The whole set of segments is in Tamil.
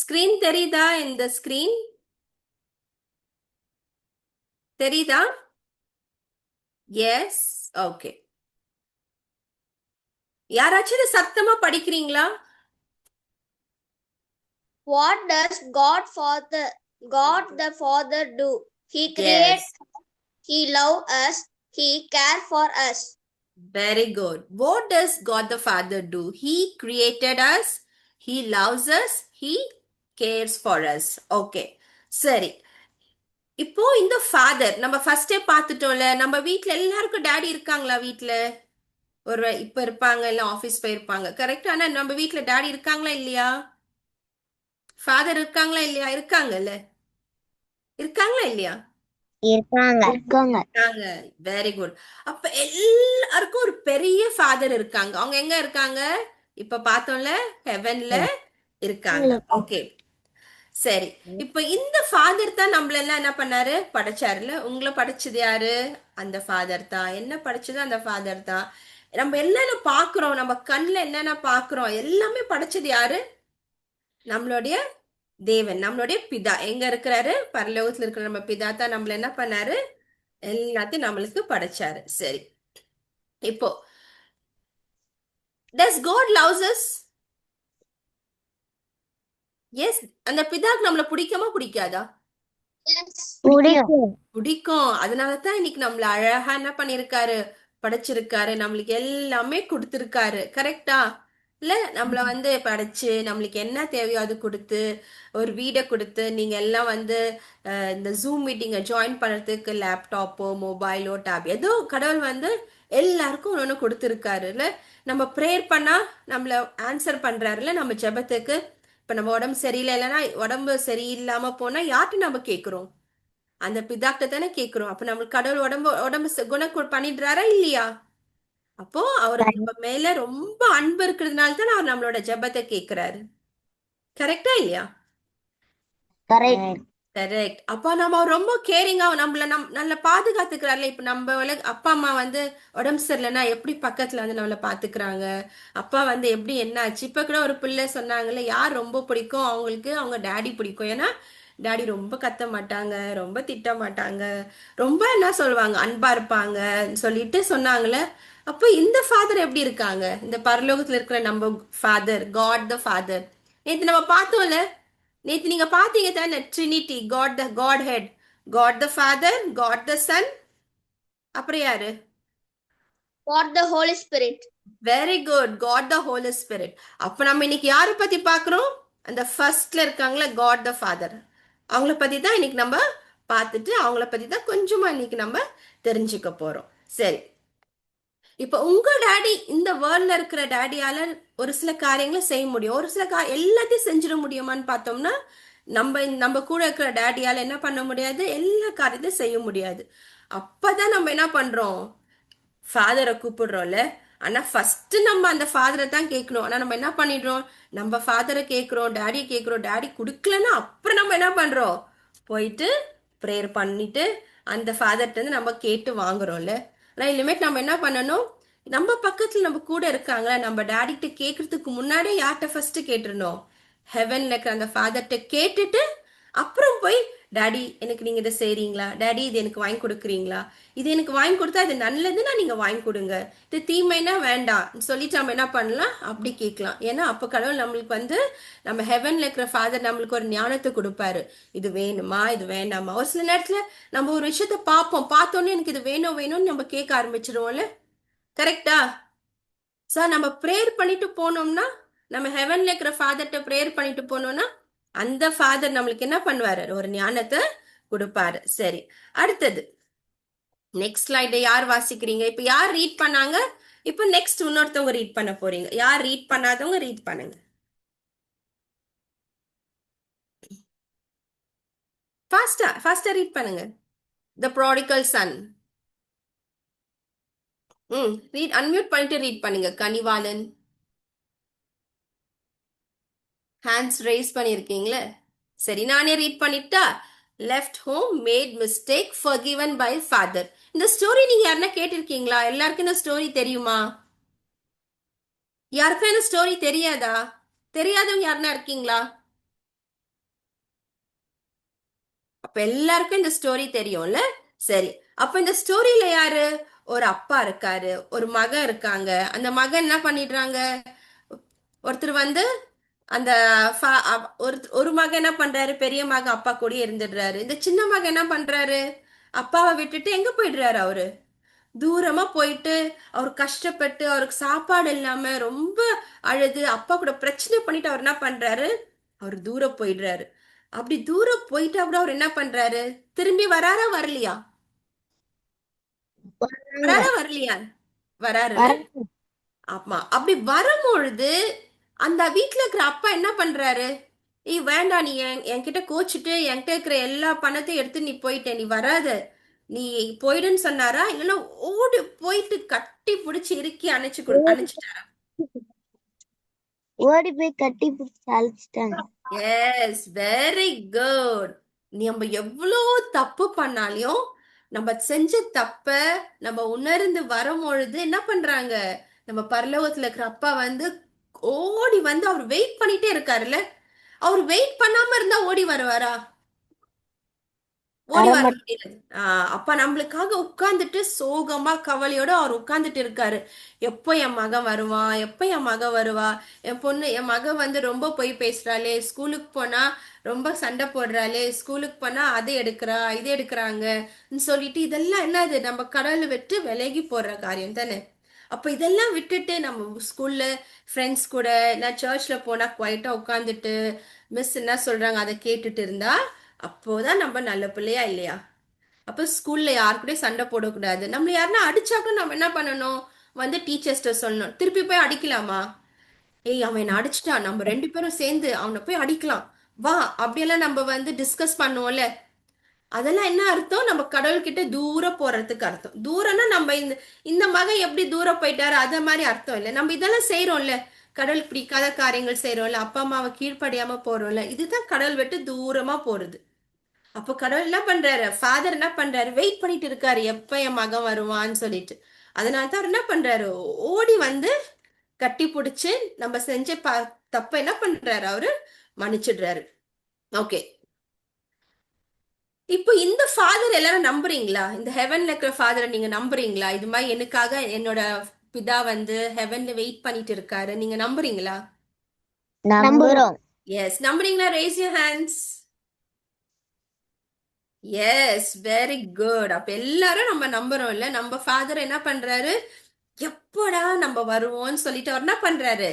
ஸ்கிரீன் தெரியுதா? இந்த ஸ்கிரீன் தெரியுதா? எஸ். ஓகே. யாராச்சும் இதை சத்தமா படிக்கிறீங்களா? What does God the Father do? He creates, yes. He loves us, He cares for us. Very good. What does God the Father do? He created us. He loves us. He cares for us. Okay. சரி. இப்போ இந்த ஃபாதர் நம்ம ஃபர்ஸ்டே பார்த்துட்டோம்ல. நம்ம வீட்ல எல்லாருக்கும் டாடி இருக்காங்களா? வீட்ல ஒரு இப்ப இருப்பாங்க, இல்ல ஆபீஸ் போயிருப்பாங்க. கரெக்ட். ஆனா நம்ம வீட்ல டாடி இருக்காங்களா இல்லையா? ஃபாதர் இருக்காங்களா இல்லையா? இருக்காங்கல்ல. இருக்காங்களா இல்லையா? இருக்காங்க. இருக்காங்க. Very good. அப்ப எல்லாருக்கும் ஒரு பெரிய ஃபாதர் இருக்காங்க. அவங்க எங்க இருக்காங்க? இப்ப பார்த்தோம்ல, ஹெவன்ல இருக்காங்க. ஓகே. சரி. இப்ப இந்த ஃபாதர் தான் நம்மள எல்லாம் என்ன பண்ணாரு? படைச்சாருல. உங்களை படைச்சது யாரு? அந்த ஃபாதர் தான். என்ன படைச்சது? அந்த ஃபாதர் தான். நம்ம என்னென்ன பாக்குறோம், நம்ம கண்ணுல என்னென்ன பாக்குறோம், எல்லாமே படைச்சது யாரு? நம்மளுடைய தேவன், நம்மளுடைய பிதா. எங்க இருக்கிறாரு? பரலோகத்துல இருக்கிற நம்ம பிதா தான் நம்மள என்ன பண்ணாரு? எல்லாத்தையும் நம்மளுக்கு படைச்சாரு. சரி. இப்போ does God loves us? Yes. அந்த பிதாக்கு நம்மள பிடிக்குமா பிடிக்காதா? Yes. பிடிக்கும். பிடிக்கும். அதனாலதான் இன்னைக்கு நம்மள அழகா என்ன பண்ணிருக்காரு? படைச்சிருக்காரு. நம்மளுக்கு எல்லாமே கொடுத்திருக்காரு. கரெக்டா? இல்ல நம்மள வந்து படைச்சு நம்மளுக்கு என்ன தேவையோ அது கொடுத்து, ஒரு வீடை கொடுத்து, நீங்க எல்லாம் வந்து இந்த ஜூம் மீட்டிங்கை ஜாயின் பண்றதுக்கு லேப்டாப்போ மொபைலோ டேப் ஏதோ கடவுள் வந்து எல்லாருக்கும் ஒன்று கொடுத்துருக்காரு. இல்ல நம்ம ப்ரேயர் பண்ணா நம்மள ஆன்சர் பண்றாருல்ல நம்ம ஜெபத்துக்கு. இப்ப நம்ம உடம்பு சரியில்லை, இல்லைன்னா உடம்பு சரியில்லாம போனா யார்கிட்ட நம்ம கேட்கிறோம்? அந்த பிதாட்ட தானே கேட்கிறோம். அப்ப நம்மளுக்கு கடவுள் உடம்பு உடம்பு பண்ணிடுறாரா இல்லையா? அப்போ அவருக்கு நம்ம மேல ரொம்ப அன்பு இருக்கிறதுனால தான் அவர் நம்மளோட ஜெபத்தை கேட்கிறாரு. கரெக்டா இல்லையா? கரெக்ட். கரெக்ட். அப்ப நம்ம ரொம்ப கேரிங்கா நம்மள நல்ல பாதுகாத்துக்கிறாருல. இப்ப நம்ம அப்பா அம்மா வந்து உடம்பு சரியில்லைன்னா எப்படி பக்கத்துல வந்து நம்மள பாத்துக்கிறாங்க. அப்பா வந்து எப்படி என்ன ஆச்சு? இப்ப கூட ஒரு பிள்ளை சொன்னாங்கல்ல, யார் ரொம்ப பிடிக்கும் அவங்களுக்கு? அவங்க டாடி பிடிக்கும். ஏன்னா டாடி ரொம்ப கத்த மாட்டாங்க, ரொம்ப திட்ட மாட்டாங்க, ரொம்ப என்ன சொல்லுவாங்க, அன்பா இருப்பாங்க சொல்லிட்டு சொன்னாங்கல்ல. அப்போ இந்த ஃபாதர் எப்படி இருக்காங்க? இந்த பரலோகத்துல இருக்கிற நம்ம ஃபாதர், காட் த ஃபாதர். நேத்து நம்ம பார்த்தோம்ல. நேத்து நீங்க பாத்தீங்க தானே? Trinity, God the Godhead, God the Father, God the Son, அப்புறம் யாரு? God the Holy Spirit. Very good. God the Holy Spirit. அப்ப நம்ம இன்னைக்கு யாரை பத்தி பாக்குறோம்? அந்த ஃபர்ஸ்ட்ல இருக்காங்களே, காட் த ஃபாதர். அவங்கள பத்தி தான் இன்னைக்கு நம்ம பார்த்துட்டு அவங்கள பத்தி தான் கொஞ்சமா இன்னைக்கு நம்ம தெரிஞ்சுக்க போறோம். சரி. இப்ப உங்க டாடி, இந்த வேர்ல்ட்ல இருக்கிற டாடியால ஒரு சில காரியங்களை செய்ய முடியும். ஒரு சில எல்லாத்தையும் செஞ்சிட முடியுமான்னு பார்த்தோம்னா, நம்ம கூட இருக்கிற டாடியால என்ன பண்ண முடியாது? எல்லா காரியத்தையும் செய்ய முடியாது. அப்பதான் நம்ம என்ன பண்றோம்? ஃபாதரை கூப்பிடுறோம்ல. ஆனா ஃபர்ஸ்ட் நம்ம அந்த ஃபாதரை தான் கேட்கணும். ஆனா நம்ம என்ன பண்ணிடுறோம்? நம்ம ஃபாதரை கேட்கிறோம், டாடியை கேட்கிறோம். டாடி கொடுக்கலன்னா அப்புறம் நம்ம என்ன பண்றோம்? போயிட்டு ப்ரேயர் பண்ணிட்டு அந்த ஃபாதர்கிட்ட இருந்து நம்ம கேட்டு வாங்குறோம்ல. ஆனா இனிமேட் நம்ம என்ன பண்ணணும்? நம்ம பக்கத்துல நம்ம கூட இருக்காங்களா, நம்ம டாடிகிட்ட கேட்கறதுக்கு முன்னாடியே யார்கிட்ட ஃபர்ஸ்ட் கேட்டுருணும்? ஹெவன்ல இருக்கிற அந்த ஃபாதர்கிட்ட கேட்டுட்டு அப்புறம் போய், டாடி எனக்கு நீங்க இதை செய்றீங்களா? டாடி இது எனக்கு வாங்கி கொடுக்குறீங்களா? இது எனக்கு வாங்கி கொடுத்தா இது நல்லதுன்னா நீங்க வாங்கி கொடுங்க, இது தீமைனா வேண்டாம் சொல்லிட்டு நம்ம என்ன பண்ணலாம்? அப்படி கேட்கலாம். ஏன்னா அப்ப கடவுள் நம்மளுக்கு வந்து நம்ம ஹெவன்ல இருக்கிற ஃபாதர் நம்மளுக்கு ஒரு ஞானத்தை கொடுப்பாரு. இது வேணுமா, இது வேண்டாமா? ஒரு சில நேரத்துல நம்ம ஒரு விஷயத்த பார்ப்போம், பார்த்தோன்னே எனக்கு இது வேணும் வேணும்னு நம்ம கேட்க ஆரம்பிச்சிருவோம்ல. கரெக்டா? சார் நம்ம ப்ரேயர் பண்ணிட்டு போனோம்னா, நம்ம ஹெவன்ல இருக்கிற ஃபாதர்கிட்ட ப்ரேயர் பண்ணிட்டு போனோம்னா, அந்த ஃபாதர் நம்மளுக்கு என்ன பண்ணுவாரு? ஒரு ஞானத்தை கொடுப்பாரு. சரி. அடுத்தது நெக்ஸ்ட் ஸ்லைட யார் வாசிக்கிறீங்க? இப்ப யார் ரீட் பண்ணாங்க? இப்ப நெக்ஸ்ட் இன்னொருத்தவங்க ரீட் பண்ண போறீங்க. யார் ரீட் பண்ணாதவங்க ரீட் பண்ணுங்க. ஃபாஸ்டா ஃபாஸ்டா ரீட் பண்ணுங்க. The prodigal son. Read unmute பண்ணிட்டு ரீட் பண்ணுங்க. கனிவாளன் ஹேண்ட்ஸ் ரைஸ் பண்ணிருக்கீங்களே. சரி, நானே ரீட் பண்ணிட்டா? Left home, made mistake, forgiven by father. இந்த ஸ்டோரி நீங்க யாருன்னா கேட்டிருக்கீங்களா? எல்லாருக்கும் இந்த ஸ்டோரி தெரியுமா? யாருக்கும் இந்த ஸ்டோரி தெரியாதா? தெரியாதவங்க யாருன்னா இருக்கீங்களா? அப்ப எல்லாருக்கும் இந்த ஸ்டோரி தெரியும்ல. சரி, அப்ப இந்த ஸ்டோரியில யாரு? ஒரு அப்பா இருக்காரு, ஒரு மகன் இருக்காங்க. அந்த மகன் என்ன பண்ணிடுறாங்க? ஒருத்தர் வந்து அந்த ஒரு ஒரு மகன் என்ன பண்றாரு? பெரிய மகன் அப்பா கூடயே இருந்துடுறாரு. இந்த சின்ன மகன் என்ன பண்றாரு? அப்பாவை விட்டுட்டு எங்க போயிடுறாரு அவரு? தூரமா போயிட்டு அவர் கஷ்டப்பட்டு அவருக்கு சாப்பாடு இல்லாம ரொம்ப அழுது அப்பா கூட பிரச்சனை பண்ணிட்டு அவர் என்ன பண்றாரு? அவர் தூரம் போயிடுறாரு. அப்படி தூரம் போயிட்டு அப்புறம் அவர் என்ன பண்றாரு? திரும்பி வராரா வரலையா? வராங்க. வராரா வரலையா? வராருல்ல. வராங்க. ஆமா, அப்படி வரும்பொழுது அந்த வீட்ல இருக்கிற அப்பா என்ன பண்றாரு? ஏய் வேண்டாம், நீ என்கிட்ட கோச்சிட்டு என்கிட்ட இருக்கிற எல்லா பணத்தையும் எடுத்து நீ போயிட்ட, நீ வராத, நீ போயிடுன்னு சொன்னாரா? இல்லைன்னா ஓடி போயிட்டு கட்டி பிடிச்சி இறுக்கி ஓடி அணைச்சிட்டாரா? ஓடி போய் கட்டி பிடிச்சி அழைச்சிட்டாங்க. S, very good. நம்ம எவ்வளோ தப்பு பண்ணாலையும் நம்ம செஞ்ச தப்ப நம்ம உணர்ந்து வரும்பொழுது என்ன பண்றாங்க? நம்ம பரலோகத்துல இருக்கிற அப்பா வந்து ஓடி வந்து அவர் வெயிட் பண்ணிட்டே இருக்காருல்ல. அவர் வெயிட் பண்ணாம இருந்தா ஓடி வருவாரா? ஓடி வர வரமாட்டாங்க. முடியாது. அப்ப நம்மளுக்காக உட்கார்ந்துட்டு சோகமா கவலையோட அவர் உட்கார்ந்துட்டு இருக்காரு. எப்போ என் மகன் வருவான்? எப்போ என் மக வருவா? என் மக வந்து ரொம்ப பொய் பேசுறாளே, ஸ்கூலுக்கு போனா ரொம்ப சண்டை போடுறாளே, ஸ்கூலுக்கு போனா அதை எடுக்கிறா, இது எடுக்கிறாங்கன்னு சொல்லிட்டு இதெல்லாம் என்னது? நம்ம கடவுளை விட்டு விலகி போடுற காரியம் தானே. அப்ப இதெல்லாம் விட்டுட்டு நம்ம ஸ்கூல்ல ஃப்ரெண்ட்ஸ் கூட நான் சர்ச்ல போனா குவைட்டா உட்காந்துட்டு மிஸ் என்ன சொல்றாங்க அதை கேட்டுட்டு இருந்தா அப்போதான் நம்ம நல்ல பிள்ளையா இல்லையா? அப்ப ஸ்கூல்ல யாரு கூடயும் சண்டை போடக்கூடாது. நம்மள யாருன்னா அடிச்சா கூட நம்ம என்ன பண்ணணும்? வந்து டீச்சர்ஸ்ட சொல்லணும். திருப்பி போய் அடிக்கலாமா? ஏய் அவன் என்ன அடிச்சிட்டான், நம்ம ரெண்டு பேரும் சேர்ந்து அவனை போய் அடிக்கலாம், வா, அப்படியெல்லாம் நம்ம வந்து டிஸ்கஸ் பண்ணுவோம்ல. அதெல்லாம் என்ன அர்த்தம்? நம்ம கடவுள்கிட்ட தூரம் போறதுக்கு அர்த்தம். தூரம்னா நம்ம இந்த இந்த மகன் எப்படி தூரம் போயிட்டாரு அத மாதிரி அர்த்தம் இல்ல. நம்ம இதெல்லாம் செய்யறோம்ல, கடவுளுக்கு பிடிக்காத காரியங்கள் செய்யறோம்ல, அப்பா அம்மாவை கீழ்ப்படியாம போறோம்ல, இதுதான் கடவுள் விட்டு தூரமா போறது. அப்போ கடவுள் என்ன பண்றாரு? ஃபாதர் என்ன பண்றாரு? வெயிட் பண்ணிட்டு இருக்காரு, எப்ப என் மகன் வருவான்னு சொல்லிட்டு. அதனால தான் அவர் என்ன பண்றாரு? ஓடி வந்து கட்டி பிடிச்சு நம்ம செஞ்ச தப்ப என்ன பண்றாரு? அவரு மன்னிச்சிடுறாரு. ஓகே, இப்போ இந்த ஃபாதர் எல்லாரும் நம்புறீங்களா? இந்த ஹெவன்ல இருக்கிற ஃபாதரை நீங்க நம்புறீங்களா? இது மாதிரி எனக்காக என்னோட பிதா வந்து ஹெவன்ல வெயிட் பண்ணிட்டு இருக்காரு, நீங்க நம்புறீங்களா? நம்புறோம். எஸ், நம்புறீங்களா? Raise your hands. Yes, very good. அப்ப எல்லாரும் நம்ம நம்புறோம்ல. நம்ம ஃபாதர் என்ன பண்றாரு? எப்படா நம்ம வருவோம்னு சொல்லிட்டு அவர் என்ன பண்றாரு?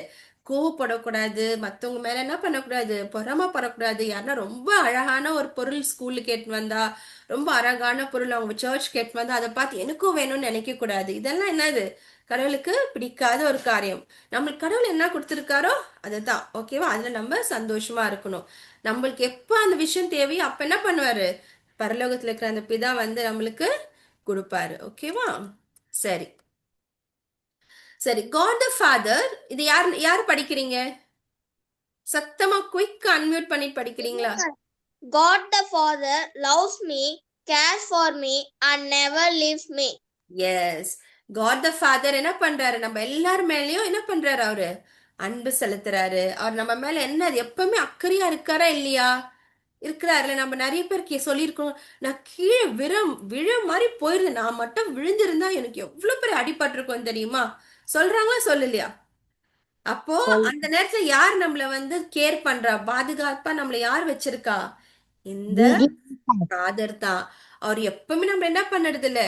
கோவப்படக்கூடாது, மத்தவங்க மேல என்ன பண்ணக்கூடாது? பொறாமப்படக்கூடாது. யாருன்னா ரொம்ப அழகான ஒரு பொருள் ஸ்கூலுக்கு கேட்டு வந்தா, ரொம்ப அழகான பொருள் அவங்க சர்ச் கேட்டு வந்தா அதை பார்த்து எனக்கும் வேணும்னு நினைக்க கூடாது. இதெல்லாம் என்னது? கடவுளுக்கு பிடிக்காத ஒரு காரியம். நம்மளுக்கு கடவுள் என்ன கொடுத்துருக்காரோ அதுதான் ஓகேவா, அதுல நம்ம சந்தோஷமா இருக்கணும். நம்மளுக்கு எப்ப அந்த விஷயம் தேவையோ அப்ப என்ன பண்ணுவாரு? பரலோகத்துல இருக்கிற அந்த பிதா வந்து நம்மளுக்கு கொடுப்பாரு. ஓகேவா? சரி சரி, காட் த ஃபாதர், இது யார் யார் படிக்கிறீங்க? சத்தமா குயிக் அன்மியூட் பண்ணி படிக்கிறீங்களா? God the Father loves me, cares for me, and never leaves me. Yes, God the Father என்ன பண்றாரு? நம்ம எல்லார் மேலயும் என்ன பண்றாரு? அவரு அன்பு செலுத்துறாரு. அவர் நம்ம மேல என்ன எப்பவுமே அக்கறையா இருக்காரா இல்லையா? இருக்கிறாருல. நம்ம நிறைய பேருக்கு சொல்லியிருக்கோம், நான் கீழே விழ மாதிரி போயிருந்தேன், நான் மட்டும் விழுந்திருந்தா எனக்கு எவ்வளவு பெரிய அடிபட்டிருக்கும் தெரியுமா? சொல்றாங்களா சொல்லலையா? அப்போ அந்த நேரத்துல யார் நம்மள வந்து கேர் பண்றா, பாதுகாப்பா நம்மள யார் வச்சிருக்கா? இந்த ஃபாதர் தான். அவர் எப்பவுமே நம்ம என்ன பண்ணுறது இல்ல,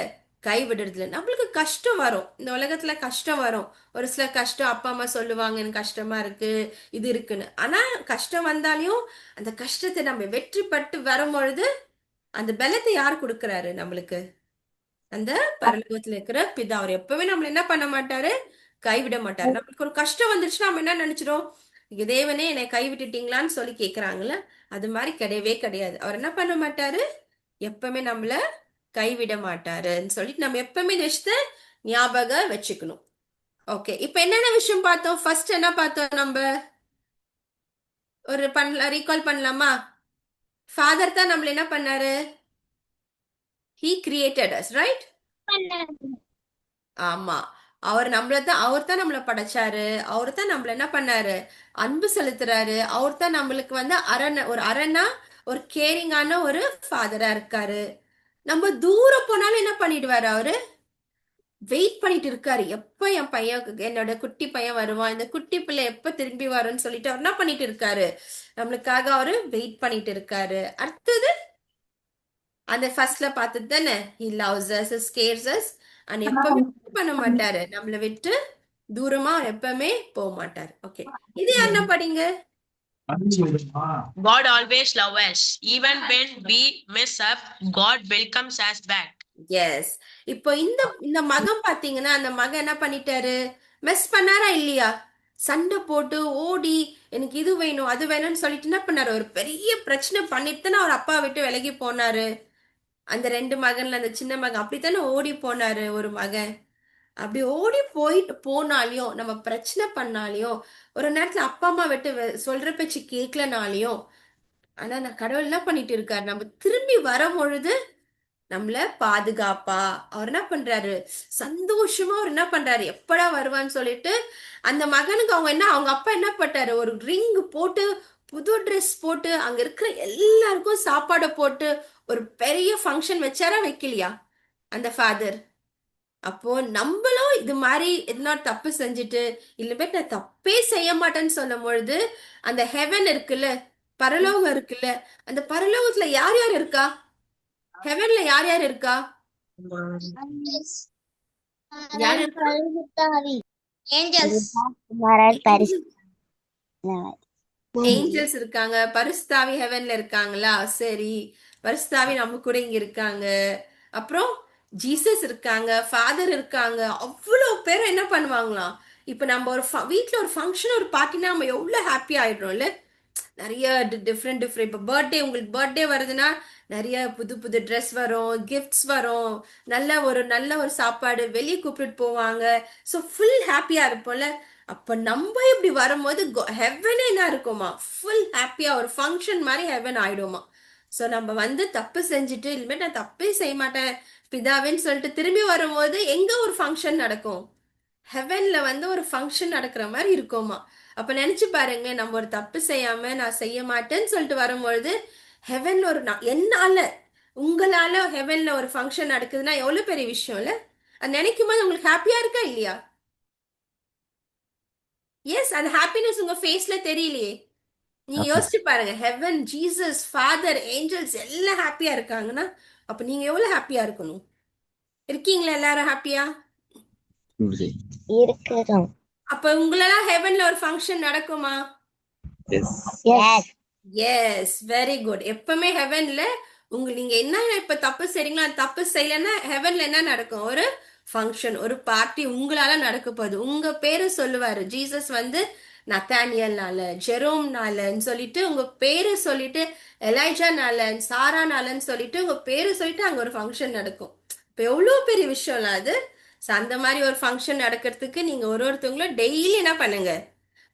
கை விடுறது இல்ல. நம்மளுக்கு கஷ்டம் வரும், இந்த உலகத்துல கஷ்டம் வரும். ஒரு சில கஷ்டம் அப்பா அம்மா சொல்லுவாங்க எனக்கு கஷ்டமா இருக்கு இது இருக்குன்னு. ஆனா கஷ்டம் வந்தாலையும் அந்த கஷ்டத்தை நம்ம வெற்றி பட்டு வரும்பொழுது அந்த பலத்தை யார் கொடுக்கறாரு நம்மளுக்கு? அந்த பரலோகத்துல இருக்கிற பிதா. அவர் எப்பவுமே நம்மள என்ன பண்ண மாட்டாரு? கைவிட மாட்டாரு. நம்மளுக்கு ஒரு கஷ்டம் வந்துருச்சுன்னா நம்ம என்ன நினைச்சிடும்? இங்க தேவனே என்னை கைவிட்டுட்டீங்களான்னு சொல்லி கேக்குறாங்கல்ல. அது மாதிரி கிடையவே கிடையாது. அவர் என்ன பண்ண மாட்டாரு? எப்பவுமே நம்மள கைவிட மாட்டாருன்னு சொல்லிட்டு நம்ம எப்பவுமே இந்த விஷயத்த ஞாபகம் வச்சுக்கணும். ஓகே, இப்ப என்னென்ன விஷயம் பார்த்தோம்? ஃபர்ஸ்ட் என்ன பார்த்தோம் நம்ம? ஒரு ரீகால் பண்ணலாமா? ஃபாதர் தான் நம்மள என்ன பண்ணாரு? He created us, right? ஆமா, அவர் தான் நம்மள படைச்சாரு. அவர் தான் நம்மள என்ன பண்ணாரு? அன்பு செலுத்துறாரு. அவர் தான் நம்மளுக்கு வந்து ஒரு அரணா ஒரு கேரிங்கான ஒரு ஃபாதரா இருக்காரு. நம்ம தூரம் போனாலும் என்ன பண்ணிடுவாரு அவரு? வெயிட் பண்ணிட்டு இருக்காரு. எப்ப என் பையன், என்னோட குட்டி பையன் வருவான், இந்த குட்டி பிள்ளை எப்ப திரும்பி வரும்னு சொல்லிட்டு அவர் என்ன பண்ணிட்டு இருக்காரு? நம்மளுக்காக அவரு வெயிட் பண்ணிட்டு இருக்காரு. அடுத்தது அந்த ஃபர்ஸ்ட்ல பார்த்தது தானே, he loves us, he cares us, and எப்பவுமே what பண்ண மாட்டாரு, நம்மள விட்டு தூரமா அவர் எப்பவுமே போக மாட்டாரு. ஓகே, இது யாருன்னா படிங்க. God always loves us. Even when we mess up, God welcomes us back. Yes. இப்போ இந்த இந்த மகன் பாத்தீங்கன்னா, அந்த மகன் என்ன பண்ணிட்டாரு? மெஸ் பண்ணாரா இல்லையா? சண்டை போட்டு ஓடி எனக்கு இது வேணும் அது வேணும்னு சொல்லிட்டு என்ன பண்ணாரு? ஒரு பெரிய பிரச்சனை பண்ணிட்டு தானே அவர் அப்பா விட்டு விலகி போனாரு. அந்த 2 மகன்ல அந்த சின்ன மகன் அப்படித்தானே ஓடி போனாரு ஒரு மகன். அப்படி ஓடி போயிட்டு போனாலையும், நம்ம பிரச்சனை பண்ணாலையும், ஒரு நேரத்துல அப்பா அம்மா விட்டு சொல்ற பேச்சு கேட்கலனாலையும், ஆனா நான் கடவுள் என்ன பண்ணிட்டு இருக்காரு? நம்ம திரும்பி வரும் பொழுது நம்மள பாதுகாப்பா அவர் என்ன பண்றாரு? சந்தோஷமா அவர் என்ன பண்றாரு? எப்படா வருவான்னு சொல்லிட்டு அந்த மகனுக்கு அவங்க அப்பா என்ன பண்றாரு? ஒரு ரிங் போட்டு, புது ட்ரெஸ் போட்டு, அங்க இருக்கிற எல்லாருக்கும் சாப்பாடு போட்டு ஒரு பெரிய ஃபங்க்ஷன் வச்சாரா வைக்கலையா அந்த ஃபாதர்? அப்போ நம்மளும் இது மாதிரி எதுனா தப்பு செஞ்சுட்டு, இல்ல நான் தப்பே செய்ய மாட்டேன்னு சொல்லும் பொழுது, அந்த ஹெவன் இருக்குல்ல, பரலோகம் இருக்குல்ல, அந்த பரலோகத்துல யார் யார் இருக்கா? ஹெவன்ல யார் யார் இருக்கா? யார் இருக்கா? Angels. குமாரர் பரிசு ஏஞ்சல்ஸ் இருக்காங்க. பரிசுத்தாவி ஹெவன்ல இருக்காங்களா? சரி, பரிசுத்தாவி நம்ம கூட இங்க இருக்காங்க. அப்புறம் ஜீசஸ் இருக்காங்க, ஃபாதர் இருக்காங்க. அவ்வளோ பேர் என்ன பண்ணுவாங்களாம்? இப்ப நம்ம ஒரு வீட்ல ஒரு ஃபங்க்ஷன், ஒரு பார்ட்டினா நம்ம எவ்வளவு ஹாப்பி ஆயிடுறோம்ல. நிறைய டிஃப்ரெண்ட் இப்போ உங்களுக்கு பர்த்டே வருதுன்னா நிறைய புது புது ட்ரெஸ் வரும், கிஃப்ட்ஸ் வரும், நல்ல ஒரு சாப்பாடு, வெளியே கூப்பிட்டு போவாங்க. ஸோ ஃபுல் ஹாப்பியா இருப்போம்ல. அப்ப நம்ம இப்படி வரும்போது ஹெவனே என்ன இருக்குமா? ஃபுல் ஹாப்பியா ஒரு ஃபங்க்ஷன் மாதிரி ஹெவன் ஆயிடுமா. ஸோ நம்ம வந்து தப்பு செஞ்சுட்டு, இனிமேல் நான் தப்பே செய்ய மாட்டேன் பிதாவேன்னு சொல்லிட்டு திரும்பி வரும்போது எங்க ஒரு ஃபங்க்ஷன் நடக்கும்? ஹெவன்ல வந்து ஒரு ஃபங்க்ஷன் நடக்கிற மாதிரி இருக்குமா. அப்ப நினைச்சு பாருங்க, நம்ம ஒரு தப்பு செய்யாம நான் செய்ய மாட்டேன்னு சொல்லிட்டு வரும்பொழுது ஹெவன்ல ஒரு என்னால உங்களால ஹெவன்ல ஒரு ஃபங்க்ஷன் நடக்குதுன்னா எவ்வளவு பெரிய விஷயம் இல்ல? அது நினைக்கும் போது உங்களுக்கு ஹாப்பியா இருக்கா இல்லையா? எஸ், அந்த ஹாப்பினஸ் உங்க ஃபேஸ்ல தெரியலையே. நீங்க யோசிச்சு பாருங்க, ஹெவன், ஜீசஸ், ஃபாதர், ஏஞ்சல்ஸ் எல்லாம் ஹாப்பியா இருக்காங்கன்னா அப்ப நீங்க எவ்வளவு ஹாப்பியா இருக்கணும்? இருக்கீங்களா எல்லாரும் ஹாப்பியா? இருக்கிறோம். அப்ப உங்களால ஹெவன்ல ஒரு ஃபங்க்ஷன் நடக்குமா? எஸ். Yes, very good. எப்பவுமே ஹெவன்ல நீங்க என்ன இப்ப தப்பு செய்றீங்களோ, அந்த தப்பு செய்யலன்னா ஹெவன்ல என்ன நடக்கும்? ஒரு ஃபங்க்ஷன், ஒரு பார்ட்டி உங்களால நடக்க போகுது. உங்க பேரு சொல்லுவாரு ஜீசஸ் வந்து, நத்தானியல்னால, ஜெரோம்னாலன்னு சொல்லிட்டு உங்க பேரு சொல்லிட்டு, எலைஜானால, சாரானாலன்னு சொல்லிட்டு உங்க பேரு சொல்லிட்டு அங்க ஒரு ஃபங்க்ஷன் நடக்கும். இப்ப எவ்வளவு பெரிய விஷயம்ல அது. So, அந்த மாதிரி ஒரு ஃபங்க்ஷன் நடக்கிறதுக்கு நீங்க ஒருத்தவங்களும் டெய்லி என்ன பண்ணுங்க?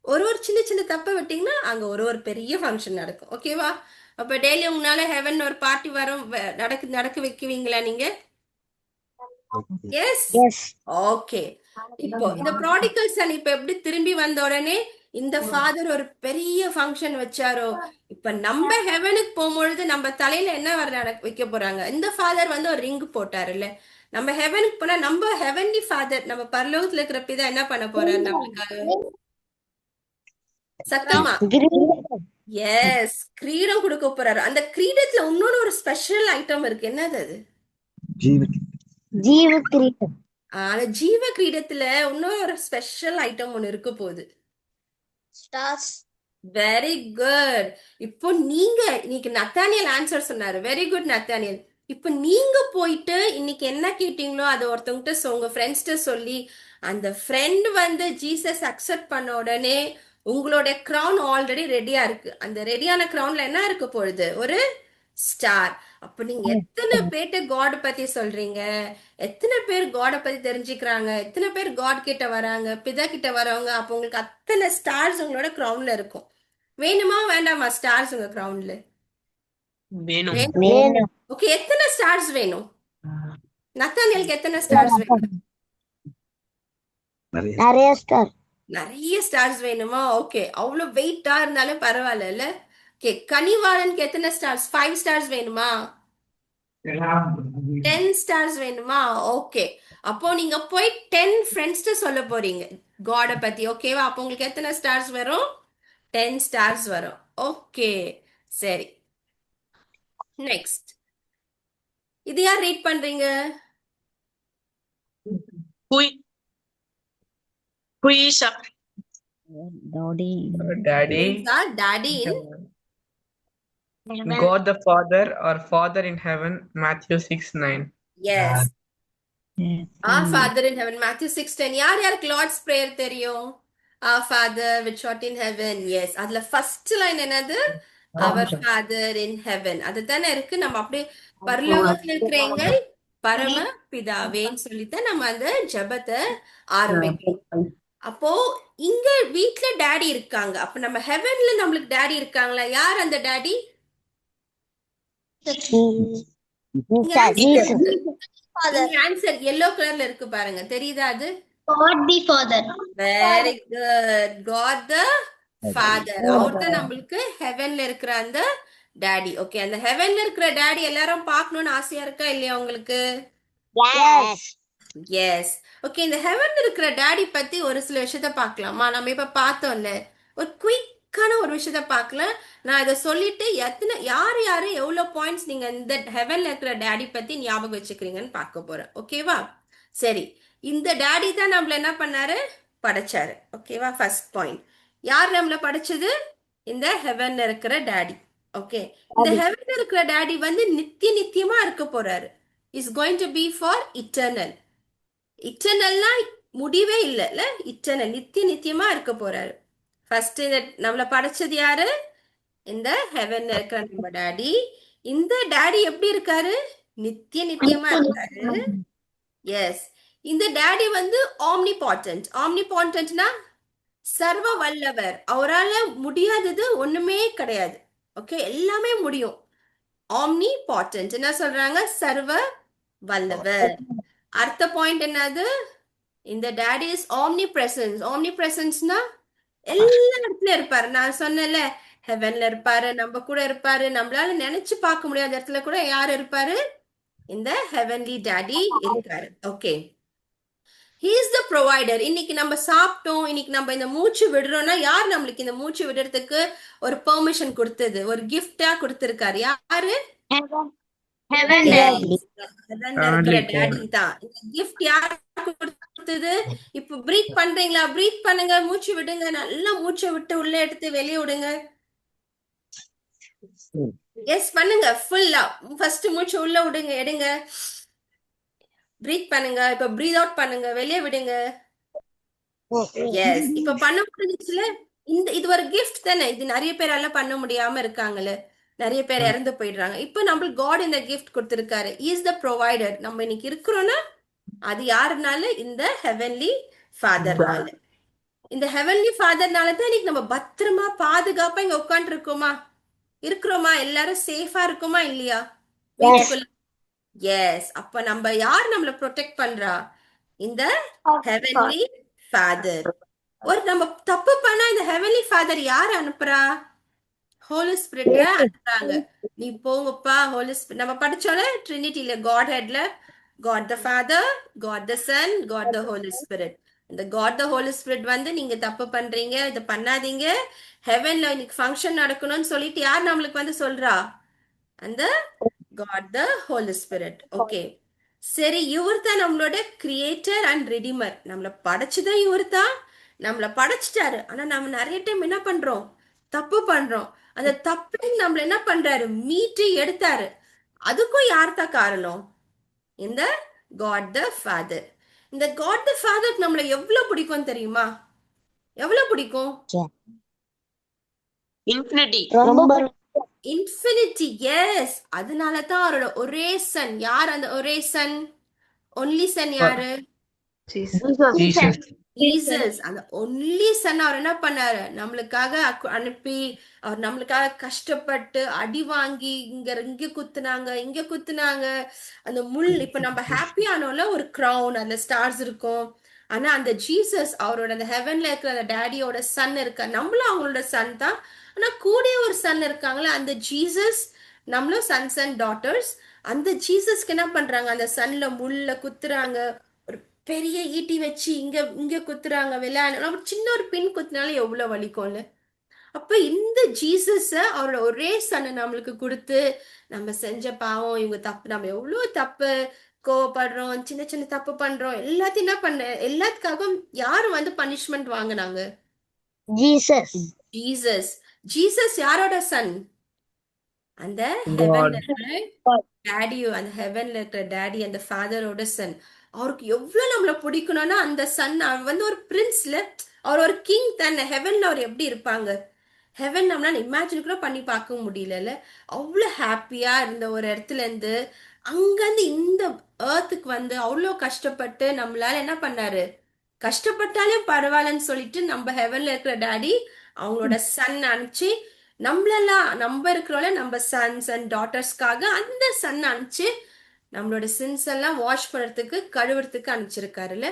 ஒரு சின்ன சின்ன தப்பை விட்டீங்கன்னா அங்க ஒரு பெரிய ஃபங்க்ஷன் நடக்கும். ஓகேவா? அப்ப டெய்லி உங்களால ஹெவன் ஒரு பார்ட்டி வரும், நடக்க வைக்குவீங்களா நீங்க? எஸ். எஸ். ஓகே. இப்போ இந்த ப்ராடிகல் சன் இப்ப எப்படி திரும்பி வந்த உடனே இந்த ஃபாதர் ஒரு பெரிய ஃபங்க்ஷன் வச்சாரோ, இப்ப நம்ம ஹெவனுக்கு போகும்பொழுது நம்ம தலையில என்ன வர வைக்க போறாங்க? இந்த ஃபாதர் வந்து ஒரு ரிங் போட்டாருல்ல, நம்ம ஹெவனுக்கு போனா நம்ம ஹெவன்லி ஃபாதர், நம்ம பரலோகத்துல இருக்கிற பிதா என்ன பண்ண போறாரு நம்மளுக்காக? சத்தமா. எஸ், கிரீடம் கொடுக்க போறாரு. அந்த கிரீடத்துல இன்னொரு ஒரு ஸ்பெஷல் ஐட்டம் இருக்கு. என்னது அது? ஜீவ கிரீடம். அந்த ஜீவ கிரீடத்துல இன்னொரு ஒரு ஸ்பெஷல் ஐட்டம் ஒண்ணு இருக்க போகுது. Stars. Very good. இப்போ நீங்க இன்னைக்கு நத்தானியல் ஆன்சர் சொன்னாரு. Very good Nathaniel. இப்போ நீங்க போயிட்டு இன்னைக்கு என்ன கேட்டீங்களோ அதை ஒருத்தவங்கிட்ட உங்க ஃப்ரெண்ட்ஸ்கிட்ட சொல்லி, அந்த ஃப்ரெண்ட் வந்து ஜீசஸ் அக்செப்ட் பண்ண உடனே உங்களோட கிரவுன் ஆல்ரெடி ரெடியா இருக்கு. அந்த ரெடியான கிரவுன்ல என்ன இருக்க போகுது? ஒரு ஸ்டார். அப்ப நீங்க எத்தனை பேர்ட்ட காட் பத்தி சொல்றீங்க? எத்தனை பேர் காட பத்தி தெரிஞ்சுக்கிறாங்க? எத்தனை பேர் காட் கிட்ட வராங்க, பிதா கிட்ட வரவங்க? அப்ப உங்களுக்கு அத்தனை ஸ்டார்ஸ் உங்களோட கிரவுன்ல இருக்கும். வேணுமா வேண்டாமா ஸ்டார்ஸ் உங்க கிரவுன்ல? வேணும். வேணும். ஓகே, எத்தனை ஸ்டார்ஸ் வேணும்? நத்தானியலுக்கு எத்தனை ஸ்டார்ஸ் வேணும்? நிறைய ஸ்டார். நிறைய ஸ்டார்ஸ் வேணுமா? ஓகே, அவ்வளவு வெயிட்டா இருந்தாலும் பரவாயில்ல. ஓகே, கனிவாளனுக்கு எத்தனை ஸ்டார்ஸ்? 5 ஸ்டார்ஸ் வேணுமா? 10 ஸ்டார்ஸ் வேணுமா? ஓகே, அப்போ நீங்க போய் 10 ஃப்ரெண்ட்ஸ்ட்டு சொல்ல போறீங்க காட பத்தி. ஓகேவா? அப்போ உங்களுக்கு எத்தனை ஸ்டார்ஸ் வரும்? 10 ஸ்டார்ஸ் வரும். ஓகே, சரி. நெக்ஸ்ட், இது யார் ரீட் பண்றீங்க? Who, who is a Daddy. Daddy, daddy in God the Father or Father in heaven, Matthew 6:9. Yes. Yes. Our Father in heaven, Matthew 6:10. யார் யாருக்கு லார்ட்ஸ் பிரேயர் தெரியும்? Our Father which art in heaven. Yes. அதுல ஃபர்ஸ்ட் லைன் என்னது? Our Father in heaven. அதுதானே இருக்கு. நம்ம அப்படியே பரலோகத்துல இருக்கிற எங்கள் பரம பிதாவேன்னு சொல்லித்தான் நம்ம அந்த ஜெபத்தை ஆரம்பிக்கிறோம். அப்போ இங்க வீட்ல டாடி இருக்காங்க. அப்ப நம்ம ஹெவன்ல நம்மளுக்கு டாடி இருக்காங்களா? யார் அந்த daddy? Jesus. Father. Answer yellow கலர்ல இருக்கு பாருங்க, தெரியுதா அது? God the Father. Very good. God the Father. அவர்தான் நம்மளுக்கு ஹெவன்ல இருக்கிற அந்த டாடி. ஓகே, அந்த ஹெவன்ல இருக்கிற டாடி எல்லாரும் பார்க்கணும்னு ஆசையா இருக்கா இல்லையா உங்களுக்கு? Yes. எஸ். ஓகே, இந்த ஹெவன்ல இருக்கிற டாடி பத்தி ஒரு சில விஷயத்த பார்க்கலாமா? நம்ம இப்ப பார்த்தோம்ல, ஒரு குயிக்கான ஒரு விஷயத்த பார்க்கலாம். நான் இதை சொல்லிட்டு யாரு எவ்வளவு பாயிண்ட்ஸ் நீங்க இந்த ஹெவன்ல இருக்கிற டாடி பத்தி ஞாபகம் வச்சுக்கிறீங்கன்னு பார்க்க போறேன். ஓகேவா? சரி, இந்த டாடி தான் நம்மள என்ன பண்ணாரு? படைச்சாரு. ஓகேவா? ஃபர்ஸ்ட் பாயிண்ட், யார் நம்மள படைச்சது? இந்த ஹெவன்ல இருக்கிற டாடி. ஓகே, இந்த ஹெவன்ல இருக்கிற டாடி வந்து நித்தியமா இருக்க போறாரு. Is going to be for eternal. இட்டர்னல்னா முடிவே இல்லைல்ல, இட்டர்னல் நித்தியமா இருக்க போறாரு. ஃபர்ஸ்ட் இந்த நம்மள படைச்சது யாரு? இந்த ஹெவன்ல இருக்கிற நம்ம டாடி. இந்த டாடி எப்படி இருக்காரு? நித்தியமா இருக்காரு. எஸ். இந்த டாடி வந்து ஆம்னிபாட்டன்ட். ஆம்னிபாட்டன்ட்னா சர்வ வல்லவர். அவரால முடியாதது ஒண்ணுமே கிடையாது. ஓகே, எல்லாமே முடியும். ஆம்னிபாட்டன்ட் என்ன சொல்றாங்க? சர்வ வல்லவர். அடுத்த பாயிண்ட் என்னது? இந்த டாடி இஸ் ஆம்னி பிரசன்ஸ். ஆம்னி பிரசன்ஸ்னா எல்லா இடத்துலயும் இருப்பாரு. நான் சொன்னேன்ல, ஹெவன்ல இருப்பாரு, நம்ம கூட இருப்பாரு. நம்மளால நினைச்சு பார்க்க முடியாத இடத்துல கூட யார் இருப்பாரு? இந்த ஹெவன்லி டாடி இருக்காரு. Okay, he is the provider. இன்னைக்கு நம்ம சாப்பிட்டோம், இன்னைக்கு நம்ம இந்த மூச்சு விடுறோம்னா யார் நம்மளுக்கு இந்த மூச்சு விடுறதுக்கு ஒரு பெர்மிஷன் கொடுத்தது? ஒரு கிஃப்டா கொடுத்திருக்காரு. யாரு? Heaven. டாடி தான். இந்த கிஃப்ட் யார் கொடுத்தது? இப்ப பிரீத் பண்றீங்களா? பிரீத் பண்ணுங்க, மூச்சு விடுங்க, நல்லா மூச்சை விட்டு உள்ள எடுத்து வெளியே விடுங்க. எஸ், பண்ணுங்க ஃபுல்லா. ஃபர்ஸ்ட் மூச்சு உள்ள விடுங்க, எடுங்க, பிரீத் பண்ணுங்க. இப்ப பிரீத் அவுட் பண்ணுங்க, வெளியே விடுங்க. எஸ், இப்ப பண்ண முடிஞ்சுல. இது ஒரு கிஃப்ட் தானே. இது நிறைய பேரால பண்ண முடியாம இருக்காங்கல்ல, நிறைய பேர் இறந்து போயிடுறாங்க. இப்ப நம்மளுக்கு காட் இந்த கிஃப்ட் கொடுத்திருக்காரு. Is the provider. நம்ம இன்னைக்கு இருக்கிறோம்னா அது யாருனால? இந்த ஹெவன்லி ஃபாதர்னால. இந்த ஹெவன்லி ஃபாதர்னால தான் இன்னைக்கு நம்ம பத்திரமா பாதுகாப்பா இங்க உட்காந்து இருக்கிறோமா? எல்லாரும் சேஃபா இருக்குமா இல்லையா? வீட்டுக்குள்ள. எஸ். அப்ப நம்ம யார் நம்மள ப்ரொடெக்ட் பண்றா? இந்த ஹெவன்லி ஃபாதர். ஒரு நம்ம தப்பு பண்ணா இந்த ஹெவன்லி ஃபாதர் யார் அனுப்புறா? ஹோலி ஸ்பிரிட் அனுப்புறாங்க. நீ போங்கப்பா ஹோலி ஸ்பிரிட். நம்ம படிச்சோம்ல ட்ரினிட்டில, God ஹெட்ல, God the Father, God the Sun, God the Holy spirit. இந்த காட் த ஹோலி ஸ்பிரிட் வந்து நீங்க தப்பு பண்றீங்க, இதை பண்ணாதீங்க, ஹெவன்ல இன்னைக்கு ஃபங்க்ஷன் நடக்கணும்னு சொல்லிட்டு யார் நம்மளுக்கு வந்து சொல்றா? அந்த God the Holy spirit. Okay, சரி, இவர் தான் நம்மளோட கிரியேட்டர் அண்ட் ரெடிமர். நம்மளை படைச்சுதான் இவர் தான். நம்மளை படைச்சிட்டாரு. ஆனா நம்ம நிறைய டைம் என்ன பண்றோம்? தப்பு பண்றோம். அந்த தப்பு நம்மள என்ன பண்றாரு? மீட்டு எடுத்தாரு. அதுக்கும் யார் தான் காரணம்? இந்த காட் த ஃபாதர். இந்த காட் த ஃபாதர் நம்மள எவ்வளவு பிடிக்கும் தெரியுமா? எவ்வளவு பிடிக்கும்? infinity. இன்ஃபினிட்டி. எஸ். அதனால தான் அவரோட ஒரே சன். யார் அந்த ஒரே சன்? ஒன்லி சன் யாரு? Jesus. ஜீசஸ். அந்த ஒன்லி சன் அவர் என்ன பண்ணாரு? நம்மளுக்காக அனுப்பி, அவர் நம்மளுக்காக கஷ்டப்பட்டு அடி வாங்கி இங்க குத்துனாங்க. அந்த முள், இப்ப நம்ம ஹாப்பி ஆனோம்ல, ஒரு கிரவுன், அந்த ஸ்டார்ஸ் இருக்கும், ஆனா அந்த ஜீசஸ் அவரோட அந்த ஹெவன்ல இருக்கிற அந்த டேடியோட சன் இருக்க, நம்மளும் அவங்களோட சன் தான். ஆனா கூடிய ஒரு சன் இருக்காங்களே அந்த ஜீசஸ், நம்மளும் சன்ஸ் அண்ட் டாட்டர்ஸ். அந்த ஜீசஸ்க்கு என்ன பண்றாங்க, அந்த சன்ல முள்ள குத்துறாங்க, ஒரு பெரிய ஈட்டி வச்சு இங்க இங்க குத்துறாங்க, விளையாடு நம்ம சின்ன ஒரு பின் குத்துனாலும் எவ்வளவு வலிக்கும்ல. அப்ப இந்த ஜீசஸ அவரோட ஒரே சன்னை நம்மளுக்கு கொடுத்து, நம்ம செஞ்ச பாவம் இவங்க தப்பு, நம்ம எவ்வளவு தப்பு கோவப்படுறோம், சின்ன சின்ன தப்பு பண்றோம், எல்லாத்தையும் என்ன பண்ண, எல்லாத்துக்காகவும் யாரு வந்து பனிஷ்மெண்ட் வாங்குனாங்க? Jesus. ஜீசஸ். ஜீசஸ் யாரோட சன்? அந்த God. ஹெவன்ல டேடியோ, அந்த ஹெவன்ல இருக்கிற டேடி, அந்த ஃபாதரோட சன். அவருக்கு எவ்வளவு நம்மள பிடிக்கணும்னா அந்த சன், அவர் வந்து ஒரு பிரின்ஸ்ல, அவர் ஒரு கிங் தானே. ஹெவன்ல அவர் எப்படி இருப்பாங்க? ஹெவன் நம்மளால இமேஜின் கூட பண்ணி பார்க்க முடியல. அவ்வளவு ஹாப்பியா இருந்த ஒரு இடத்துல இருந்து அங்கிருந்து இந்த ஏர்த்துக்கு வந்து அவ்வளோ கஷ்டப்பட்டு நம்மளால என்ன பண்ணாரு, கஷ்டப்பட்டாலும் பரவாயில்லன்னு சொல்லிட்டு நம்ம ஹெவன்ல இருக்கிற டாடி அவங்களோட சன் அனுப்பிச்சு, நம்மளெல்லாம் நம்ம இருக்கிறோம்ல நம்ம சன்ஸ் அண்ட் டாட்டர்ஸ்க்காக அந்த சன் அனுப்பிச்சு நம்மளோட சின்ஸ் எல்லாம் வாஷ் பண்றதுக்கு கழுவுறதுக்கு அனுப்பிச்சிருக்காருல்ல.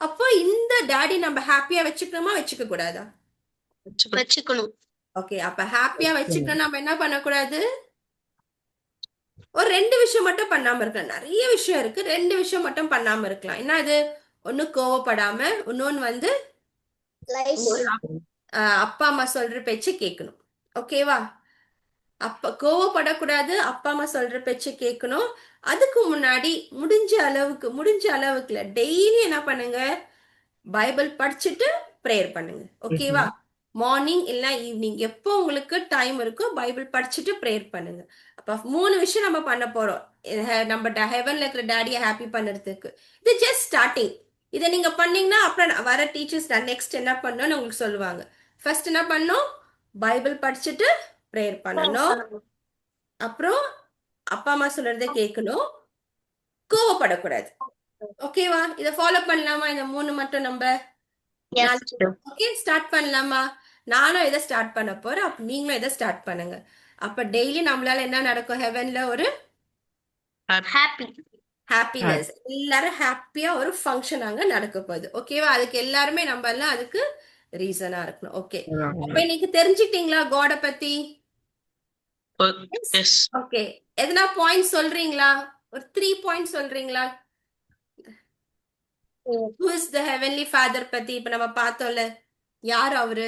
அப்போ இந்த டாடி நம்ம ஹாப்பியா வச்சுக்கணுமா வச்சுக்க கூடாதா? வச்சுக்கணும். ஓகே, அப்ப ஹாப்பியா வச்சுக்கணும். நம்ம என்ன பண்ணக்கூடாது, ஒரு 2 விஷயம் மட்டும் பண்ணாம இருக்கலாம். நிறைய விஷயம் இருக்கு, 2 விஷயம் மட்டும் பண்ணாம இருக்கலாம். என்ன அது? ஒண்ணு கோவப்படாம, இன்னொன்னு வந்து அப்பா அம்மா சொல்ற பேச்சு கேட்கணும். ஓகேவா? அப்ப கோவப்படக்கூடாது, அப்பா அம்மா சொல்ற பேச்சு கேட்கணும். அதுக்கு முன்னாடி முடிஞ்ச அளவுக்குல டெய்லி என்ன பண்ணுங்க, பைபிள் படிச்சுட்டு ப்ரேயர் பண்ணுங்க. ஓகேவா? மார்னிங் இல்ல ஈவினிங் எப்போ உங்களுக்கு டைம் இருக்கோ பைபிள் படிச்சுட்டு ப்ரேயர் பண்ணுங்க. அப்ப 3 விஷயம் நம்ம பண்ண போறோம் நம்ம ஹெவன்ல இருக்கிற டேடியை ஹாப்பி பண்ணுறதுக்கு. இது ஜஸ்ட் ஸ்டார்டிங். இதை நீங்க பண்ணீங்கன்னா அப்புறம் வர டீச்சர்ஸ் நெக்ஸ்ட் என்ன பண்ணணும்னு உங்களுக்கு சொல்லுவாங்க. ஃபர்ஸ்ட் என்ன பண்ணணும், பைபிள் படிச்சுட்டு ப்ரேயர் பண்ணணும். அப்புறம் அப்பா அம்மா சொல்றதை கேட்கணும், கோவப்படக்கூடாது. ஓகேவா? இதை ஃபாலோ பண்ணலாமா? இந்த 3 மட்டும் நம்ம ஓகே ஸ்டார்ட் பண்ணலாமா? நானும் இதை ஸ்டார்ட் பண்ண போறேன், அப்ப நீங்களும் இதை ஸ்டார்ட் பண்ணுங்க. அப்ப டெய்லி நம்மளால என்ன நடக்கும், ஹெவன்ல ஒரு ஹாப்பினஸ், எல்லாரும் ஹாப்பியா ஒரு ஃபங்க்ஷன் அங்க நடக்க போகுது. ஓகேவா? அதுக்கு எல்லாருமே நம்ம எல்லாம் அதுக்கு ரீசனா இருக்கணும். ஓகே, அப்ப இன்னைக்கு தெரிஞ்சுக்கிட்டீங்களா காட பத்தி? ஓகே, எதனா பாயிண்ட் சொல்றீங்களா? ஒரு 3 பாயிண்ட் சொல்றீங்களா? Who is the heavenly father பத்தி இப்ப நம்ம பார்த்தோம்ல, யார் அவரு?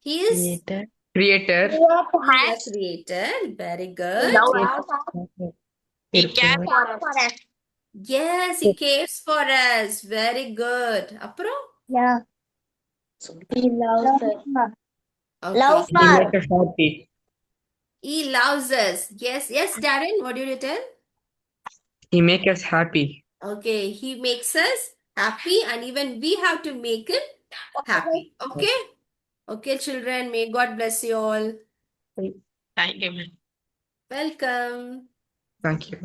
He is Creator. creator. Very good. He cares for us. Yes, he cares for us. Very good. அப்புறம் He loves us. okay. He makes us happy. He loves us. Yes, yes, Darren, what did you tell? He makes us happy. Okay, he makes us happy and even we have to make it happy. Okay? Okay, children, may God bless you all. Thank you, ma'am. Welcome. Thank you.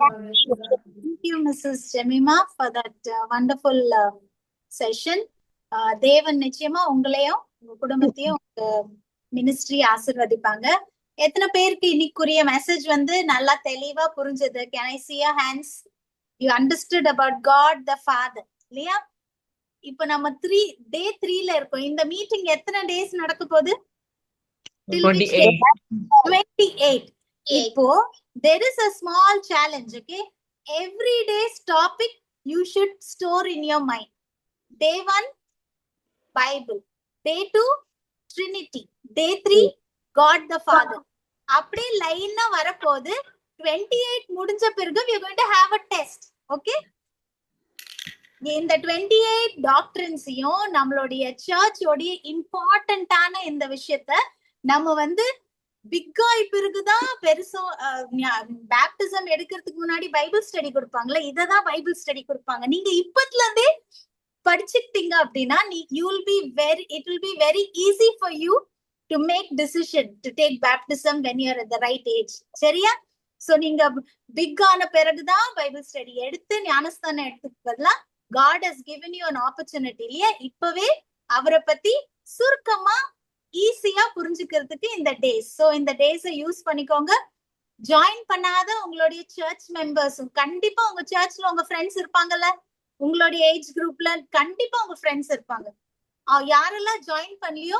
Thank you, Mrs. Jemima, for that wonderful session. தேவன் நிச்சயமா உங்களையும் உங்க குடும்பத்தையும் உங்க மினிஸ்ட்ரி ஆசீர்வதிப்பாங்க. எத்தனை பேருக்கு இன்னைக்குரிய மெசேஜ் வந்து நல்லா தெளிவா புரிஞ்சது? Can I see your hands? You understood about God the Father, இல்லையா? இப்ப நம்ம day 3ல இருக்கோம். இந்த மீட்டிங் எத்தனை டேஸ் நடக்க போகுது? 28. இப்போ there is a small challenge, okay? Every day's topic you should store in your mind. Day 1 Bible, day 2 Trinity, day 3 God the Father. அப்படியே லைனா வரப்போகுது. 28 முடிஞ்ச பிறகு we are going to have a test, okay? இந்த 28 டாக்டரின்ஸையும் நம்மளுடைய சர்ச்சோடைய இம்பார்ட்டன்டான இந்த விஷயத்த நம்ம வந்து பிக்காய் பிறகுதான் பெருசோ பேப்டிசம் எடுக்கிறதுக்கு முன்னாடி பைபிள் ஸ்டடி கொடுப்பாங்களா, இததான் பைபிள் ஸ்டடி கொடுப்பாங்க. நீங்க இப்பத்துல இருந்தே படிச்சுக்கிட்டீங்க அப்படின்னா it will be very easy for you to make decision to take baptism when you are at the right age. சரியா? சோ நீங்க பிக் ஆன பிறகுதான் பைபிள் ஸ்டடி எடுத்து ஞானஸ்தானம் எடுத்துக்கிறதுல God has given you an opportunity, இல்லையா? இப்பவே அவரை பத்தி சுருக்கமா ஈஸியா புரிஞ்சுக்கிறதுக்கு இந்த டேஸ். சோ இந்த டேஸை யூஸ் பண்ணிக்கோங்க. ஜாயின் பண்ணாத உங்களுடைய சர்ச் மெம்பர்ஸும் கண்டிப்பா உங்க சர்ச்ல உங்க ஃப்ரெண்ட்ஸ் இருப்பாங்கல்ல, உங்களுடைய ஏஜ் குரூப்ல கண்டிப்பா உங்க ஃப்ரெண்ட்ஸ் இருப்பாங்க. யாரெல்லாம் ஜாயின் பண்ணலையோ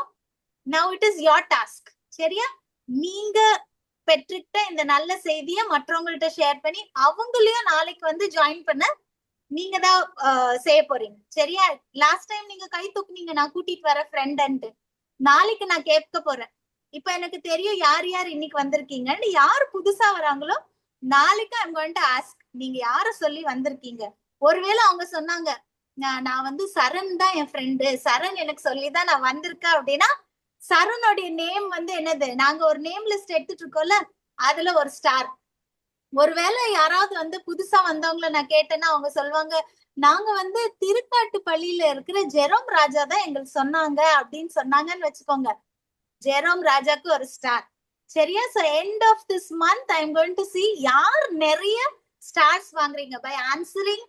now it is your task. சரியா? நீங்க பெற்றுக்கிட்ட இந்த நல்ல செய்தியை மற்றவங்கள்ட்ட ஷேர் பண்ணி அவங்களையும் நாளைக்கு வந்து ஜாயின் பண்ண நீங்க தான் செய்ய போறீங்க. சரியா? லாஸ்ட் டைம் நீங்க கை தூக்குனீங்க, நான் கூட்டிட்டு வர ஃப்ரெண்ட்ன்ட்டு. நாளைக்கு நான் கேட்க போறேன், இப்ப எனக்கு தெரியும் யார் யார் இன்னைக்கு வந்திருக்கீங்கன்னு. யாரு புதுசா வராங்களோ நாளைக்கு ஐம் கோயிங் டு ஆஸ்க், நீங்க யார சொல்லி வந்திருக்கீங்க. ஒருவேளை அவங்க சொன்னாங்க நான் வந்து சரண் தான் என் ஃப்ரெண்டு, சரண் எனக்கு சொல்லிதான் நான் வந்திருக்கேன் அப்படின்னா சரணுடைய நேம் வந்து என்னது, நாங்க ஒரு நேம் லிஸ்ட் எடுத்துட்டு இருக்கோம்ல, அதுல ஒரு ஸ்டார். ஒருவேளை யாராவது வந்து புதுசா வந்தவங்கள நான் கேட்டேன்னா அவங்க சொல்லுவாங்க, நாங்க வந்து திருக்காட்டு பள்ளியில இருக்கிற ஜெரோம் ராஜா தான் எங்களுக்கு சொன்னாங்க அப்படின்னு சொன்னாங்கன்னு வச்சுக்கோங்க. ஜெரோம் ராஜாக்கு ஒரு ஸ்டார். சரியா? So end of this month I am going to see யார் நிறைய ஸ்டார்ஸ் வாங்குறீங்க by answering,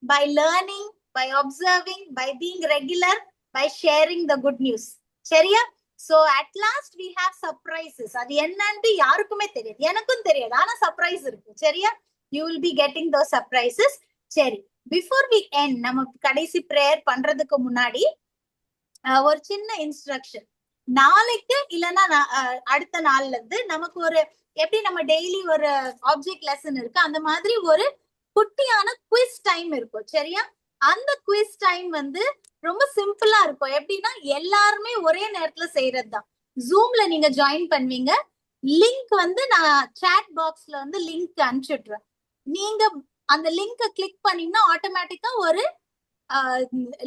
by learning, by observing, by being regular, by sharing the good news. சரியா? So at last we have surprises. அது என்னன்னு யாருக்குமே தெரியாது, எனக்கும் தெரியாது, ஆனா சர்ப்ரைஸ் இருக்கு. சரியா? you will be getting those surprises. சரி, பிஃபோர் we end, நம்ம கடைசி பிரேயர் பண்றதுக்கு முன்னாடி ஒரு சின்ன இன்ஸ்ட்ரக்ஷன். நாளைக்கு இல்லைன்னா அடுத்த நாள்ல இருந்து நமக்கு ஒரு எப்படி நம்ம டெய்லி ஒரு ஆப்ஜெக்ட் லெசன் இருக்கு, அந்த மாதிரி ஒரு குட்டியான குவிஸ் டைம் இருக்கும். சரியா? அந்த குவிஸ் டைம் வந்து ரொம்ப சிம்பிளா இருக்கும். எப்படின்னா எல்லாருமே ஒரே நேரத்துல செய்யறதுதான். ஜூம்ல நீங்க ஜாயின் பண்ணுவீங்க. லிங்க் வந்து நான் சாட் பாக்ஸ்ல வந்து லிங்க் அனுப்பிச்சுட்றேன். நீங்க அந்த லிங்கை கிளிக் பண்ணீங்கன்னா ஆட்டோமேட்டிக்கா ஒரு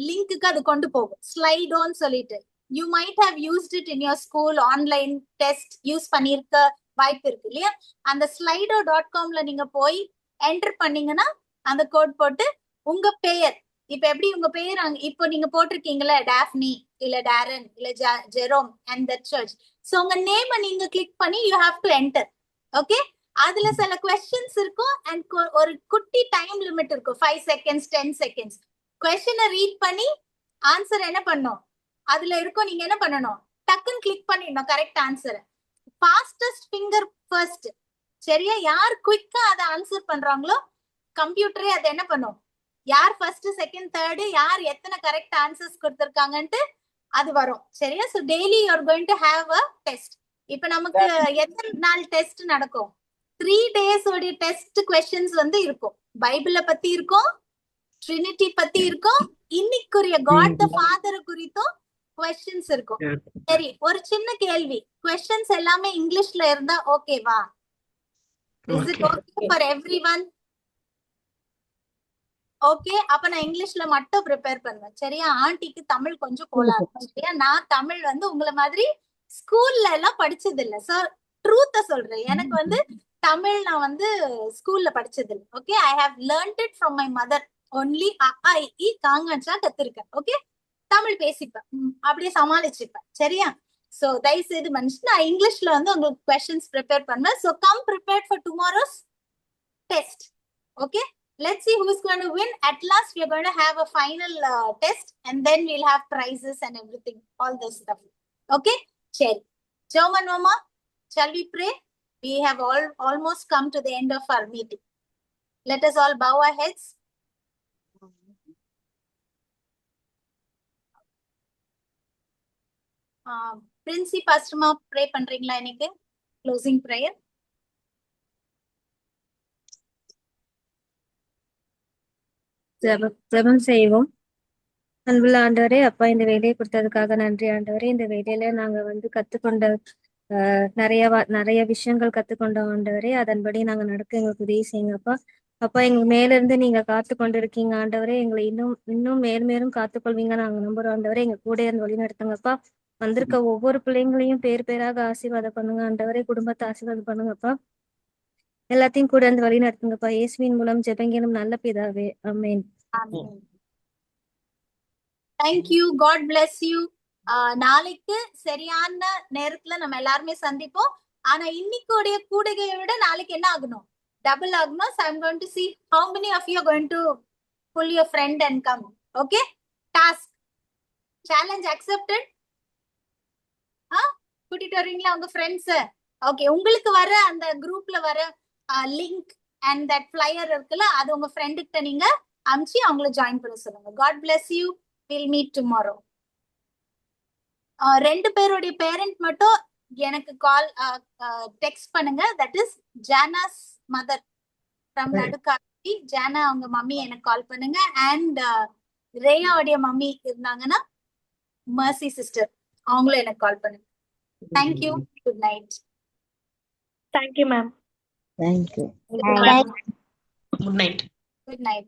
லிங்க்குக்கு அது கொண்டு போகும், ஸ்லைடோன்னு சொல்லிட்டு. You might have used it in your school online test use பண்ணிருக்க வாய்ப்பு இருக்கு இல்லையா? அந்த slido.comல நீங்க போய் என்டர் பண்ணீங்கன்னா அந்த கோட் போட்டு உங்க பெயர், இப்ப எப்படி உங்க பெயர் இப்போ நீங்க போட்டிருக்கீங்களா, டாஃப்னி இல்ல டேரன் இல்ல Jerome and the church. So உங்க நேம் நீங்க கிளிக் பண்ணி you have to enter. Okay? அதுல சில கொஸ்டின்ஸ் இருக்கும் அண்ட் ஒரு குட்டி டைம் லிமிட் இருக்கும், 5 செகண்ட்ஸ் 10 செகண்ட்ஸ். கொஸ்டினை ரீட் பண்ணி ஆன்சர் என்ன பண்ணும் அதுல இருக்கும். நீங்க என்ன பண்ணணும், டக்குன்னு கிளிக் பண்ணிடணும் correct answer. Fastest finger first. சரியா? யார் குயிக்கா அதை ஆன்சர் பண்றாங்களோ கம்ப்யூட்டரே அதை என்ன பண்ணும், யார் ஃபர்ஸ்ட் செகண்ட் தேர்டு யார் எத்தனை கரெக்ட் ஆன்சர்ஸ் கொடுத்திருக்காங்கன்ட்டு அது வரும். சரியா? So daily you are going to have a test. இப்ப நமக்கு எத்தனை நாள் டெஸ்ட் நடக்கும், 3 days உடைய டெஸ்ட் கொஸ்டின்ஸ் வந்து இருக்கும். பைபிளை பத்தி இருக்கும், ட்ரினிட்டி பத்தி இருக்கும், இன்னைக்குரிய காட் த ஃபாதர் குறித்தும் கொஸ்டின்ஸ் இருக்கும். சரி, ஒரு சின்ன கேள்வி, கொஸ்டின்ஸ் எல்லாமே இங்கிலீஷ்ல இருந்தா ஓகேவா? Is it okay for everyone? Okay, அப்ப நான் இங்கிலீஷ்ல மட்டும் ப்ரிப்பேர் பண்ணுவேன். சரியா? ஆண்டிக்கு தமிழ் கொஞ்சம் கோளாறு. சரியா? நான் தமிழ் வந்து உங்களை மாதிரி ஸ்கூல்ல எல்லாம் படிச்சது இல்ல. சோ ட்ரூத்த சொல்றேன், எனக்கு வந்து தமிழ் நான் வந்து ஸ்கூல்ல படிச்சது இல்லை. Okay? I have learnt it from my mother only. அ இ காங்கச்சா கத்திருக்கேன். ஓகே? தமிழ் பேசிப்பேன், அப்படியே சமாளிச்சுப்பேன். சரியா? சோ தயவு செய்து மனுஷன் நான் இங்கிலீஷ்ல வந்து உங்களுக்கு கொஸ்டின்ஸ் ப்ரிப்பேர் பண்ணுவேன். So come prepared for tomorrow's test. Okay? Let's see who is going to win. At last, we are going to have a final test, and then we'll have prizes and everything, all this stuff. Okay? Sherry. German Mama, shall we pray? We have almost come to the end of our meeting. Let us all bow our heads. Princey, Pastor Ma, pray பண்றீங்களா இன்னைக்கு? Closing prayer. ஜெபம் செய்வோம். அன்புள்ள ஆண்டவரே, அப்பா இந்த வேலையை கொடுத்ததுக்காக நன்றி ஆண்டவரே. இந்த வேலையில நாங்க வந்து கத்துக்கொண்ட நிறைய விஷயங்கள் கத்துக்கொண்டோம் ஆண்டவரே. அதன்படி நாங்க நடக்க எங்களுக்கு உதவி செய்யுங்கப்பா. அப்பா, எங்க மேல இருந்து நீங்க காத்து கொண்டு இருக்கீங்க ஆண்டவரே. எங்களை இன்னும் மேலும் காத்துக்கொள்வீங்க நாங்க நம்புறோம் ஆண்டவரே. எங்க கூட இருந்து வழி நடத்துங்கப்பா. வந்திருக்க ஒவ்வொரு பிள்ளைங்களையும் பேராக ஆசீர்வாதம் பண்ணுங்க ஆண்டவரே. குடும்பத்தை ஆசீர்வாதம் பண்ணுங்கப்பா. எல்லாத்தையும் கூட இருந்து வழி நடத்துங்கப்பா. இயேசுவின் மூலம் ஜெபங்கேனும் நல்ல பிதாவே, ஆமென். Thank you. God bless you. நாளைக்கு சரியான நேரத்துல நம்ம எல்லாருமே சந்திப்போம். ஆனா இன்னைக்குடைய கூடுகையை விட நாளைக்கு என்ன ஆகணும், டபுள் ஆகணும். So I'm going to see how many of you are going to pull your friend and come. Okay? Task. Challenge accepted. கூட்டிட்டு வரீங்களா உங்க ஃப்ரெண்ட்ஸ்? ஓகே, உங்களுக்கு வர அந்த குரூப்ல வர லிங்க் அண்ட் தட் ஃபிளையர் இருக்குல்ல, அது உங்க ஃப்ரெண்டு கிட்ட நீங்க அமிச்சு அவங்கள ஜாயின் பண்ண சொல்லுங்க. God bless you. Will meet tomorrow. 2 பேருடைய பேரண்ட் மட்டும் எனக்கு கால் டெக்ஸ்ட் பண்ணுங்க. That is Jana's mother from Nadukkatchi. Jana அவங்க மம்மி எனக்கு கால் பண்ணுங்க. அண்ட் ரேயாவுடைய மம்மி இருந்தாங்கன்னா மர்சி சிஸ்டர் அவங்களும் எனக்கு கால் பண்ணுங்க. Thank you. Good night. Thank you, ma'am. Thank you. Good night. Good night. Good night.